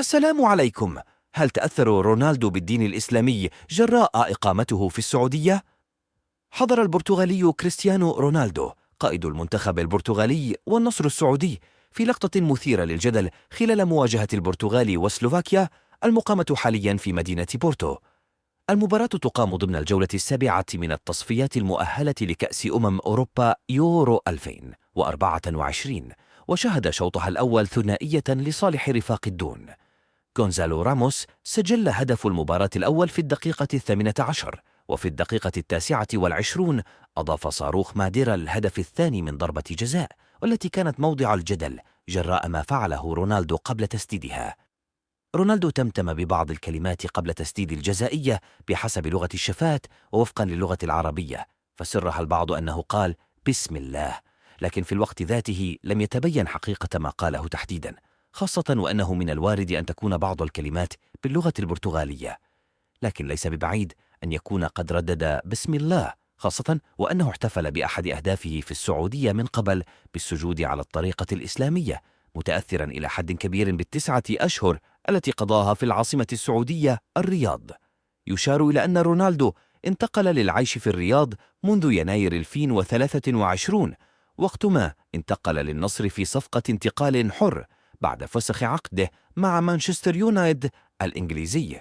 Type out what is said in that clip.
السلام عليكم. هل تأثر رونالدو بالدين الإسلامي جراء إقامته في السعودية؟ حضر البرتغالي كريستيانو رونالدو قائد المنتخب البرتغالي والنصر السعودي في لقطة مثيرة للجدل خلال مواجهة البرتغال وسلوفاكيا المقامة حاليا في مدينة بورتو. المباراة تقام ضمن الجولة السابعة من التصفيات المؤهلة لكأس أوروبا يورو 2024، وشهد شوطها الأول ثنائية لصالح رفاق الدون. غونزالو راموس سجل هدف المباراة الأول في الدقيقة 18، وفي الدقيقة 29 أضاف صاروخ ماديرا الهدف الثاني من ضربة جزاء، والتي كانت موضع الجدل جراء ما فعله رونالدو قبل تسديدها. رونالدو تمتم ببعض الكلمات قبل تسديد الجزائية بحسب لغة الشفاة ووفقا للغة العربية، فسرها البعض أنه قال بسم الله، لكن في الوقت ذاته لم يتبين حقيقة ما قاله تحديدا، خاصة وأنه من الوارد أن تكون بعض الكلمات باللغة البرتغالية، لكن ليس ببعيد أن يكون قد ردد بسم الله، خاصة وأنه احتفل بأحد أهدافه في السعودية من قبل بالسجود على الطريقة الإسلامية، متأثرا إلى حد كبير بالتسعة أشهر التي قضاها في العاصمة السعودية الرياض. يشار إلى أن رونالدو انتقل للعيش في الرياض منذ يناير 2023، وقتما انتقل للنصر في صفقة انتقال حر بعد فسخ عقده مع مانشستر يونايتد الإنجليزي.